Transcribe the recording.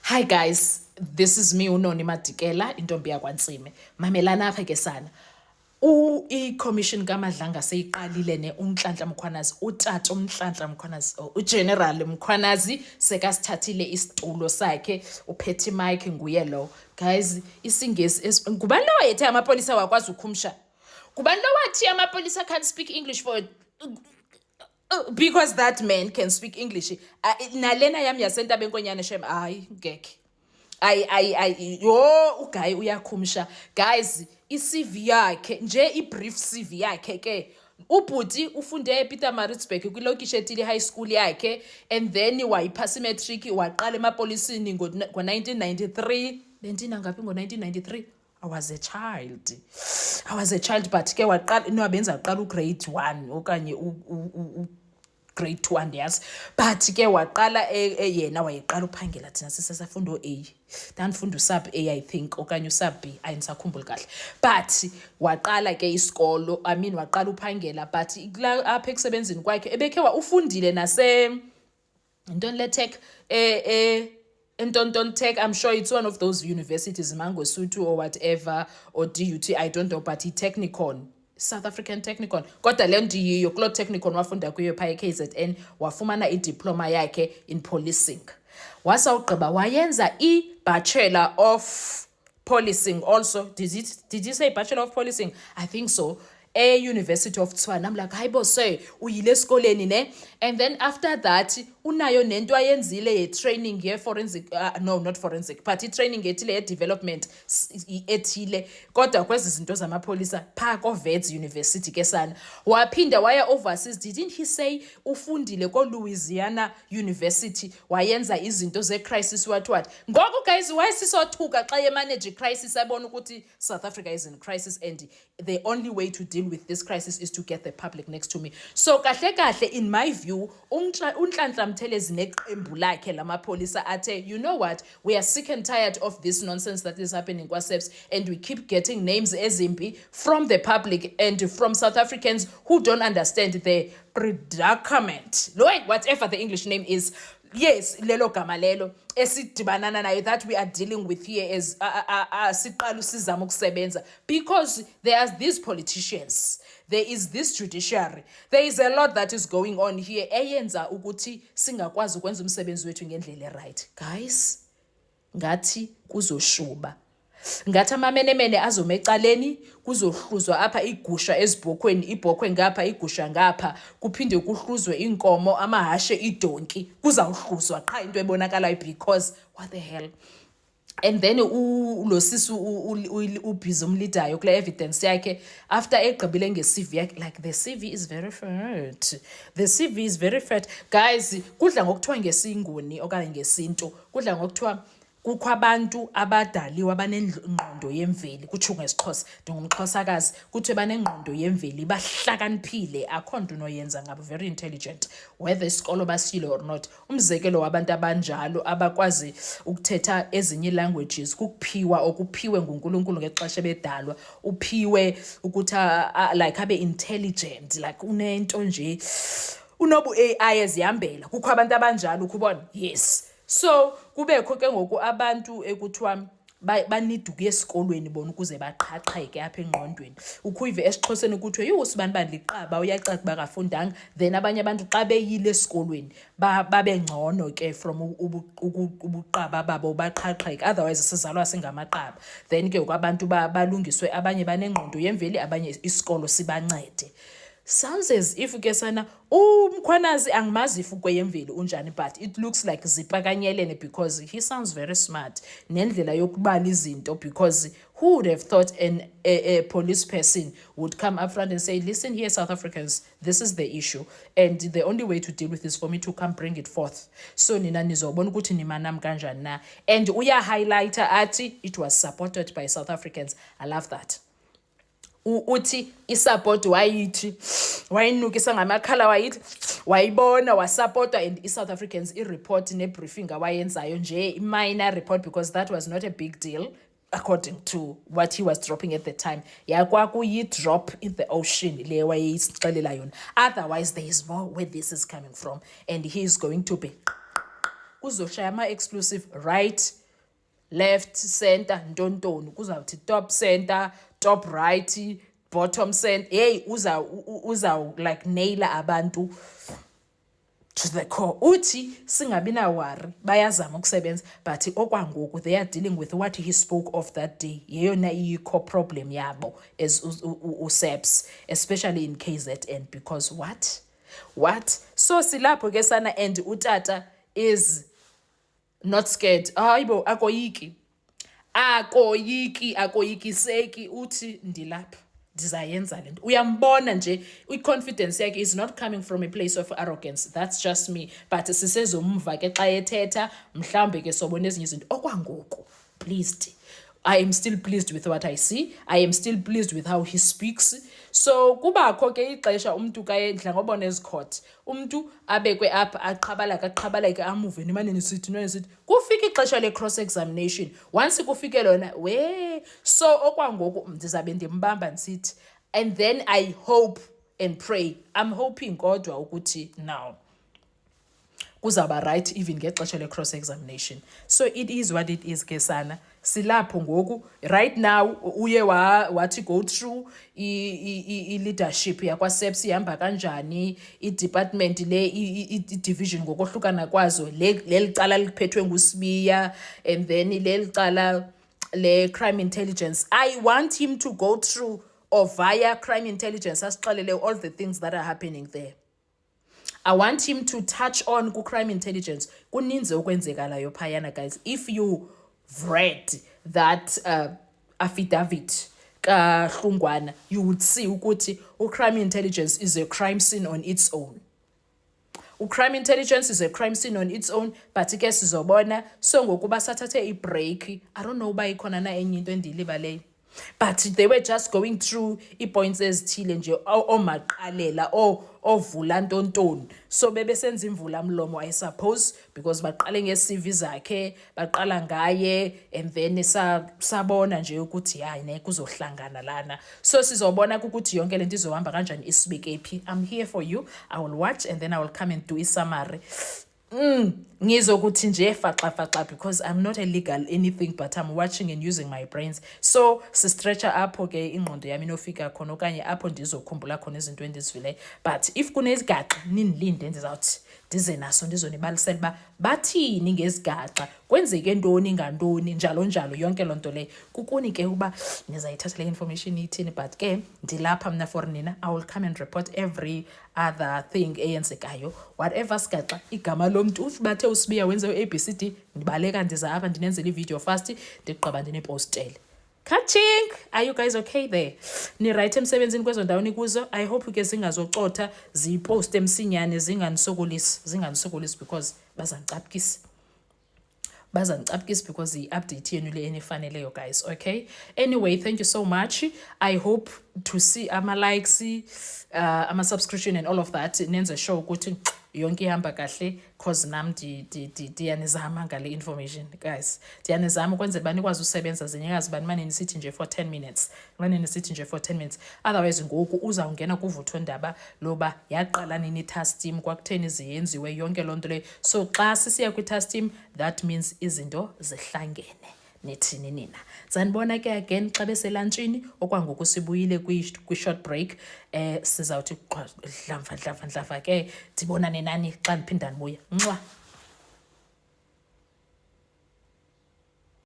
Hi guys, this is me uNoni Madikela intombi yakwaNtsime. Mamelana apha ke sana. I-commission kaMadlanga seyiqalile ne uNhlanhla Mkhwanazi, utata uNhlanhla Mkhwanazi, uGeneral Mkhwanazi sekasithathile isitulo sakhe, uphethe mic nguye lo. Guys, isingesi ngubani lo wayethe amapolisa wakwazi ukhumsha? Ngubani lo wathi amapolisa can't speak English for because that man can speak English. Nalena yam yasentabeni shem hayi ngekhe. Yo uGuy uyakhumsha. Guys, i-CV yakhe nje i-brief CV yakhe ke. Ubhuti ufunde ePietermaritzburg kwilokishi ethile high school yakhe, and then wayiphasa imatric waqala emapolisini ngo-1993. Bentina ngaphi ngo-1993? I was a child but ke waqala no benza aqala ugrade 1 okanye grade 2 andiyazi, but ke waqala yena wayeqala uphangela thina sisafunda o-A, ndandifunda usub A I think okanye usub B, ayindisakhumbuli kahle, but waqala ke isikolo, waqala uphangela, but apha ekusebenzini kwakhe ebekhe ufundile ntoni le tech Ntonton Tech. I'm sure it's one of those universities, Mangosuthu or whatever, or DUT, I don't know, but Technikon, South African Technikon. Kodwa le nto yiyo kulo Technikon wafunda kuyo phaa KZN, wafumana idiploma yakhe in policing. Wasawugqiba wayenza i-Bachelor of Policing also. Did you say Bachelor of Policing? I think so. University of Tshwane. I'm like, hayi bo sir, uyile esikoleni ne? And then after that, unayo nento ayenzile training ye forensic, no, not forensic, but training ethile development ethile. Kodwa kwezi zinto zamapolisa phaa ko-Wits University ke sana. Waphinda waya overseas. Didn't he say ufundile ko-Louisiana University wayenza izinto ze-crisis what? Ngoku guys, why sisothuka xa ye-manage crisis abona ukuthi South Africa is in crisis and the only way to deal with this crisis is to get the public next to me. So kahle in my view, uNhlanhla Mthelezi neqembu lakhe lamapolisa athe, you know what, we are sick and tired of this nonsense that is happening kwaSEPS, and we keep getting names ezimpi from the public and from South Africans who don't understand the predicament, whatever the English name is. Yes, lelo gama lelo esidibanana nayo that we are dealing with here as siqala usizama ukusebenza, because there are these politicians, there is this judiciary, there is a lot that is going on here eyenza ukuthi singakwazi ukwenza umsebenzi wethu ngendlela right. Guys, ngathi kuzoshuba, ngathi amamenemene azoma ecaleni, kuzohluzwa apha igusha ezibhokhweni, ibhokhwe ngapha igusha ngapha, kuphinde kuhluzwe inkomo, amahashe, idonki, kuzawuhluzwa qha into ebonakalayo, because what the hell. And then lo sisi ubhizi umlidayo kule evidence yakhe after egqibile nge-CV yakhe, like the CV is very fat. The CV is very fat. Guys, kudla ngokuthiwa ngesinguni okanye ngesintu, kudla ngokuthiwa kukho abantu abadaliwe abanengqondo yemveli, kutsho ngesiXhosa, ndingumXhosakazi, kuthiwe banengqondo yemveli, bahlakaniphile, akho nto unoyenza ngabo, very intelligent, whether isikolo basile or not. Umzekelo wabantu abanjalo abakwazi ukuthetha ezinye languages kukuphiwa okuphiwe nguNkulunkulu ngexesha bedalwa, uphiwe ukuthi like abe intelligent, like unento nje, unobu AI ezihambela. Kukho abantu abanjalo ukubona, yes. So kubekho ke ngoku abantu ekuthiwa banida ukuya esikolweni bona ukuze baqhaqheke apha engqondweni. Ukhuyive esiXhoseni kuthiwe yho sibani liqaba uyacaca bakafundanga, then abanye abantu xa beyile esikolweni babe ngcono ke from ubuqaba babo baqhaqheke, otherwise sizalwa singamaqaba. Then ke abantu balungiswe, abanye banengqondo yemveli, abanye isikolo sibancede. Sounds as if ke sana uMkhwanazi angimazi if kweyemveli unjani, but it looks like zipakanyelene because he sounds very smart nendlela yokubala izinto, because who would have thought a police person would come up front and say, listen here South Africans, this is the issue and the only way to deal with this for me to come bring it forth, so nina nizobona ukuthi nimanam kanjani na. And uya highlighter athi it was supported by South Africans. I love that. Uthi isupport wayithi wayinukisa ngamakhala wayithi wayibona wasupporta, and iSouth Africans ireport nebriefing awayenzayo nje minor report, because that was not a big deal according to what he was dropping at the time. Yakwakuyi drop in the ocean le wayisixelela yona. Otherwise there is more where this is coming from, and he is going to be kuzoshaya ama-explosive right, left, center, ntontoni. Kuzawuthi top center, top right, bottom center. Hey, uza like naila abantu to the core. Uthi singabi na worry, bayazama ukusebenza, but okwangoku they are dealing with what he spoke of that day. Yeyona iyikho problem yabo as uSEPS, especially in KZN, because what? So silapho ke sana, and utata is not scared. Hayibo, akoyikiseki, uthi ndilapha, ndizayenza le nto. Uyambona nje i-confidence yakhe is not coming from a place of arrogance. That's just me, but sisezomva ke xa ethetha, mhlambe ke sobona ezinye izinto okwangoku. Pleased, I am still pleased with what I see. I am still pleased with how he speaks. So kubakho ke ixesha umntu kaYendla ngobona ezikhot, umntu abekwe apha aqhabaleke amuve nemane nisithi kufika ixesha le-cross examination. Once kufike lona so okwangoku ndizabe ndimbamba ndisithi, and then I hope and pray, I'm hoping kodwa ukuthi now kuzaba right even ngexesha le-cross examination. So it is what it is ke sana. Silapho ngoku right now uye wathi go through i-leadership yakwaSEPS ihamba kanjani, i-department le i-division ngokohlukana kwazo, leli cala liphethwe nguSibiya, and then leli cala le-crime intelligence. I want him to go through or via crime intelligence asixelele all the things that are happening there. I want him to touch on crime intelligence. Kuninzi okwenzekalayo phayana, guys. If you've read that affidavit kaHlungwana, you would see ukuthi crime intelligence is a crime scene on its own. Crime intelligence is a crime scene on its own, but ke sizobona. So ngokuba sathathe i-break, I don't know uba ikhona na enye into endiyilibaleyo, but they were just going through i-points ezithile nje omaqalela ovula ntontoni. So bebesenza imvula mlomo, I suppose, because baqale nge-CV zakhe, baqala ngaye, and then sabona nje ukuthi hayi ne kuzohlangana lana. So sizobona ukuthi yonke lento izohamba kanjani isibeke phi. I'm here for you. I will watch and then I will come and do i-summary. Ngizokuthi nje faxa because I'm not a legal anything, but I'm watching and using my brains. So si-stretcha apho ke ingqondo yami nofika khona okanye apho ndizokhumbula khona izinto endizivileyo. But if kunezigaxa ninilinde, ndizawuthi ndize naso ndizonibalisela uba bathini ngezigaxa, kwenzeke ntoni ngantoni, njalo yonke loo nto leyo. Kukuni ke uba nizayithatha le information ithini, but ke ndilapha mna for nina. I will come and report every other thing eyenzekayo, whatever sigaxa igama lomntu. Uthi bathe uSibiya wenze u-ABCD, ndibaleka ndiza apha ndinenzela i-video fast, ndigqiba ndinipostele. Catching! Are you guys okay there? Ni right emsebenzini kwezo ndawo nikuzo? I hope ke zingazocotha, ziyiposte msinyane, zinganisokolisi because bazandicaphukisa because i-update yenu le enifaneleyo, guys. Okay, anyway, thank you so much. I hope to see ama-likes, ama-subscription and all of that. Nenze show ukuthi yonke ihamba kahle, cause nam ndiyanizama ngale information, guys. Ndiyanizama ukwenzela uba nikwazi usebenza, zinikazi uba nimane nisithi nje for 10 minutes, otherwise ngoku uzawungena kuvuthondaba loba yaqala nini i-task team, kwakutheni ziyenziwe, yonke loo nto leyo. So xa sisiya kwi-task team, that means izinto zihlangene nithini nina. Zanibona ke again xa beselantshini, okwangoku sibuyile kwi-short break. Sizawuthi dlamva ke ndibonane nani xa ndiphinda ndibuya.